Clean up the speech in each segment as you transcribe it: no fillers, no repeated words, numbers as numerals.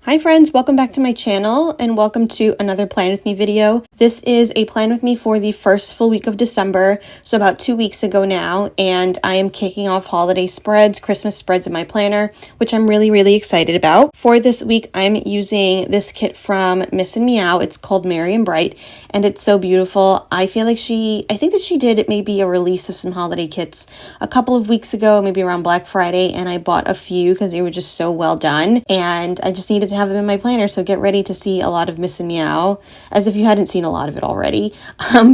Hi friends, welcome back to my channel and welcome to another Plan With Me video. This is a plan with me for the first full week of December, so about 2 weeks ago now, and I am kicking off holiday spreads, Christmas spreads in my planner, which I'm really excited about. For this week, I'm using this kit from Miss and Meow. It's called Merry and Bright, and it's so beautiful. I think that she did maybe a release of some holiday kits a couple of weeks ago, maybe around Black Friday, and I bought a few because they were just so well done, and I just needed to have them in my planner, so get ready to see a lot of Miss and Meow, as if you hadn't seen a lot of it already,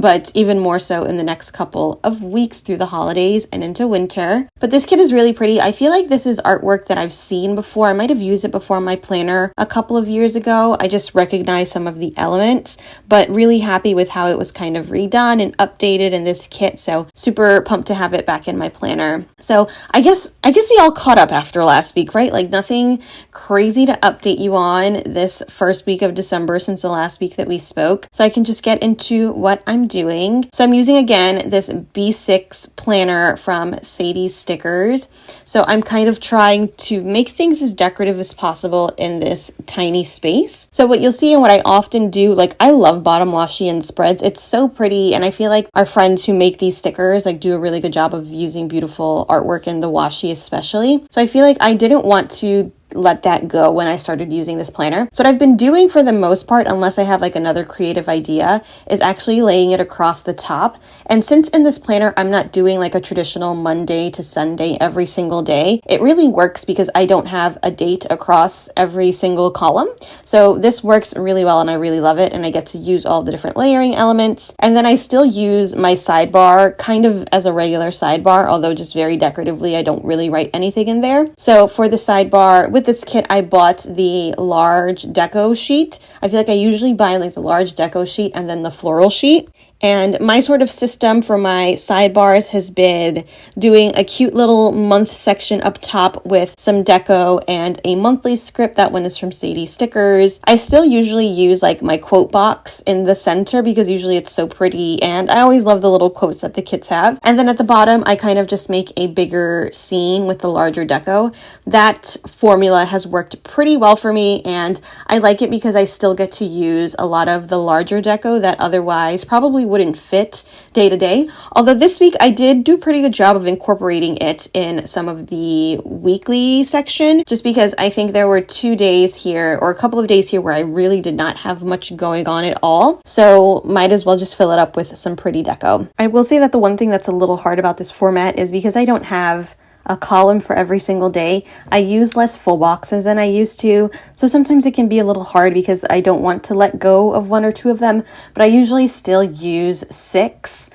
but even more so in the next couple of weeks through the holidays and into winter. But this kit is really pretty. I feel like this is artwork that I've seen before. I might have used it before in my planner a couple of years ago. I just recognize some of the elements, but really happy with how it was kind of redone and updated in this kit, so super pumped to have it back in my planner. So I guess we all caught up after last week, right? Like nothing crazy to update you on this first week of December since the last week that we spoke. So I can just get into what I'm doing. So I'm using again this B6 planner from Sadie's Stickers. So I'm kind of trying to make things as decorative as possible in this tiny space. So what you'll see and what I often do, like I love bottom washi and spreads. It's so pretty, and I feel like our friends who make these stickers like do a really good job of using beautiful artwork in the washi especially. So I feel like I didn't want to let that go when I started using this planner. So what I've been doing for the most part, unless I have like another creative idea, is actually laying it across the top. And since in this planner, I'm not doing like a traditional Monday to Sunday every single day, it really works because I don't have a date across every single column. So this works really well and I really love it. And I get to use all the different layering elements. And then I still use my sidebar kind of as a regular sidebar, although just very decoratively. I don't really write anything in there. So for the sidebar, with this kit, I bought the large deco sheet. I feel like I usually buy like the large deco sheet and then the floral sheet. And my sort of system for my sidebars has been doing a cute little month section up top with some deco and a monthly script. That one is from Sadie Stickers. I still usually use like my quote box in the center because usually it's so pretty, and I always love the little quotes that the kits have. And then at the bottom, I kind of just make a bigger scene with the larger deco. That formula has worked pretty well for me, and I like it because I still get to use a lot of the larger deco that otherwise probably wouldn't fit day to day. Although this week I did do a pretty good job of incorporating it in some of the weekly section, just because I think there were 2 days here or a couple of days here where I really did not have much going on at all. So might as well just fill it up with some pretty deco. I will say that the one thing that's a little hard about this format is because I don't have a column for every single day, I use less full boxes than I used to, so sometimes it can be a little hard because I don't want to let go of 1 or 2 of them, but I usually still use 6.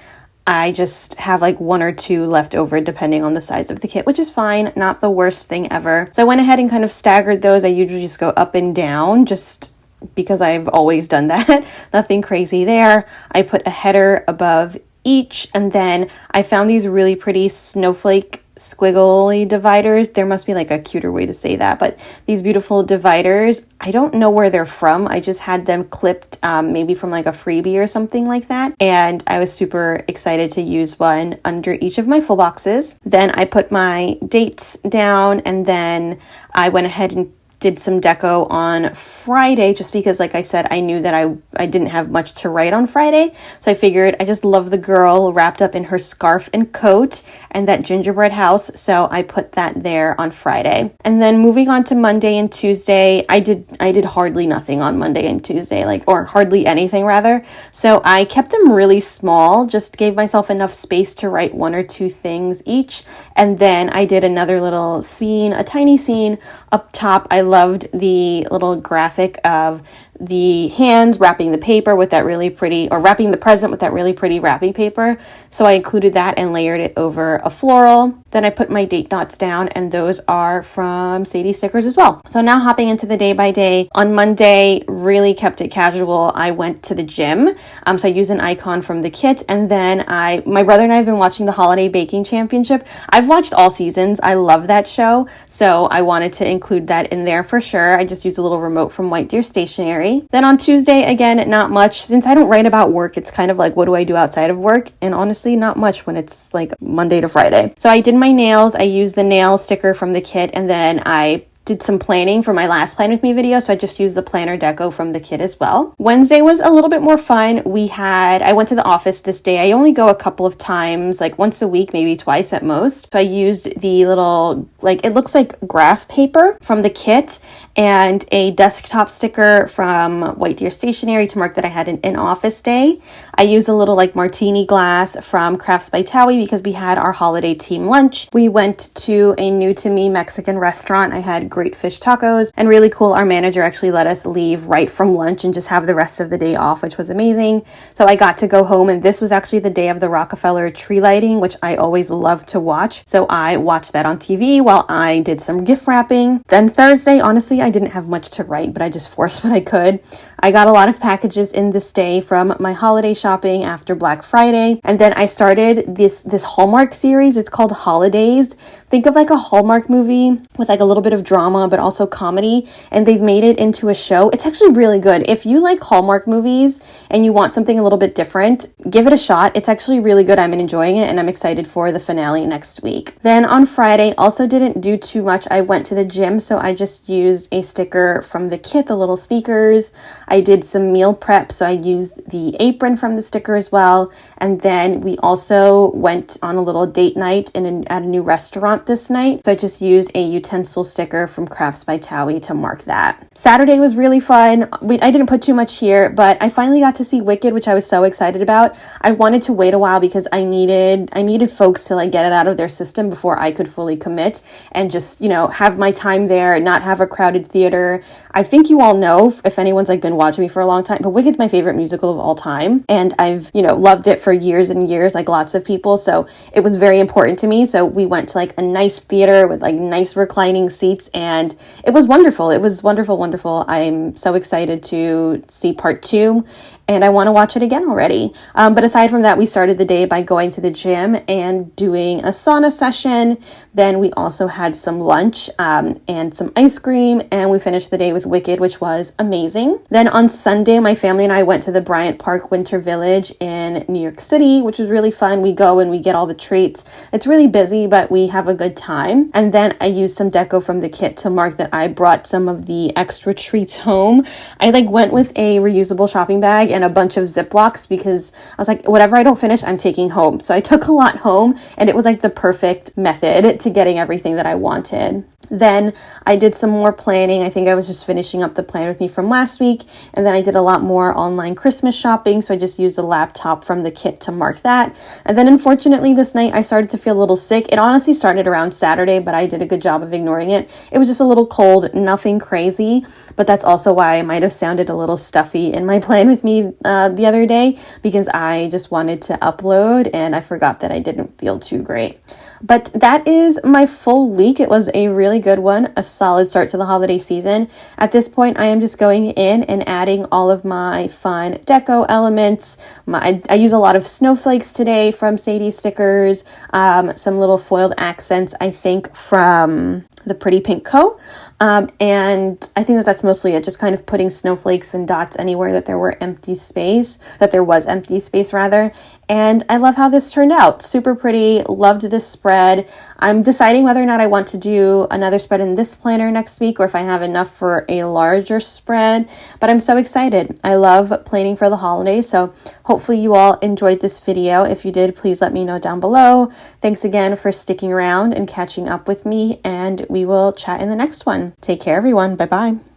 I just have like 1 or 2 left over depending on the size of the kit, which is fine, not the worst thing ever. So I went ahead and kind of staggered those. I usually just go up and down just because I've always done that. Nothing crazy there. I put a header above each, and then I found these really pretty snowflake squiggly dividers. There must be like a cuter way to say that, but these beautiful dividers, I don't know where they're from. I just had them clipped maybe from like a freebie or something like that, and I was super excited to use one under each of my full boxes. Then I put my dates down, and then I went ahead and did some deco on Friday just because, like I said, I knew that I didn't have much to write on Friday. So I figured I just love the girl wrapped up in her scarf and coat and that gingerbread house. So I put that there on Friday. And then moving on to Monday and Tuesday, I did hardly nothing on Monday and Tuesday, or hardly anything rather. So I kept them really small, just gave myself enough space to write 1 or 2 things each. And then I did another little scene, a tiny scene up top. I loved the little graphic of the hands wrapping the paper with that really pretty, or wrapping the present with that really pretty wrapping paper. So I included that and layered it over a floral. Then I put my date dots down, and those are from Sadie Stickers as well. So now hopping into the day by day. On Monday, really kept it casual. I went to the gym. So I used an icon from the kit, and then my brother and I have been watching the Holiday Baking Championship. I've watched all seasons. I love that show. So I wanted to include that in there for sure. I just used a little remote from White Deer Stationery. Then on Tuesday, again, not much. Since I don't write about work, it's kind of like, what do I do outside of work? And honestly, not much when it's like Monday to Friday. So I did my nails. I used the nail sticker from the kit, and then I did some planning for my last Plan With Me video, so I just used the planner deco from the kit as well. Wednesday was a little bit more fun. I went to the office this day. I only go a couple of times, like once a week, maybe twice at most. So I used the little, like, it looks like graph paper from the kit and a desktop sticker from White Deer Stationery to mark that I had an in-office day. I used a little like martini glass from Crafts by Towie because we had our holiday team lunch. We went to a new to me Mexican restaurant. I had great fish tacos and really cool. Our manager actually let us leave right from lunch and just have the rest of the day off, which was amazing. So I got to go home, and this was actually the day of the Rockefeller tree lighting, which I always love to watch. So I watched that on TV while I did some gift wrapping. Then Thursday, honestly, I didn't have much to write, but I just forced what I could. I got a lot of packages in this day from my holiday shopping after Black Friday. And then I started this Hallmark series. It's called Holidays. Think of like a Hallmark movie with like a little bit of drama, but also comedy. And they've made it into a show. It's actually really good. If you like Hallmark movies and you want something a little bit different, give it a shot. It's actually really good. I'm enjoying it, and I'm excited for the finale next week. Then on Friday, also didn't do too much. I went to the gym, so I just used a sticker from the kit, the little sneakers. I did some meal prep, so I used the apron from the sticker as well. And then we also went on a little date night at a new restaurant this night. So I just used a utensil sticker from Crafts by Towie to mark that. Saturday was really fun. I didn't put too much here, but I finally got to see Wicked, which I was so excited about. I wanted to wait a while because I needed folks to like get it out of their system before I could fully commit and just, have my time there, not have a crowded theater. I think you all know, if anyone's like been watching me for a long time, but Wicked's my favorite musical of all time. And I've, loved it for years and years, like lots of people. So it was very important to me. So we went to like a nice theater with like nice reclining seats, and it was wonderful. It was wonderful, wonderful. I'm so excited to see part 2. And I want to watch it again already. But aside from that, we started the day by going to the gym and doing a sauna session. Then we also had some lunch and some ice cream. And we finished the day with Wicked, which was amazing. Then on Sunday, my family and I went to the Bryant Park Winter Village in New York City, which was really fun. We go and we get all the treats. It's really busy, but we have a good time. And then I used some deco from the kit to mark that I brought some of the extra treats home. I went with a reusable shopping bag and a bunch of Ziplocs because I was like, whatever I don't finish, I'm taking home. So I took a lot home, and it was like the perfect method to getting everything that I wanted. Then I did some more planning. I think I was just finishing up the Plan With Me from last week. And then I did a lot more online Christmas shopping. So I just used the laptop from the kit to mark that. And then unfortunately this night I started to feel a little sick. It honestly started around Saturday, but I did a good job of ignoring it. It was just a little cold, nothing crazy. But that's also why I might have sounded a little stuffy in my Plan With Me the other day, because I just wanted to upload and I forgot that I didn't feel too great. But that is my full week. It was a really good one, a solid start to the holiday season. At this point, I am just going in and adding all of my fun deco elements. I use a lot of snowflakes today from Sadie Stickers, some little foiled accents, I think, from the Pretty Pink Co. And I think that's mostly it, just kind of putting snowflakes and dots anywhere that there was empty space rather. And I love how this turned out. Super pretty. Loved this spread. I'm deciding whether or not I want to do another spread in this planner next week, or if I have enough for a larger spread. But I'm so excited. I love planning for the holidays. So hopefully you all enjoyed this video. If you did, please let me know down below. Thanks again for sticking around and catching up with me, and we will chat in the next one. Take care, everyone. Bye-bye.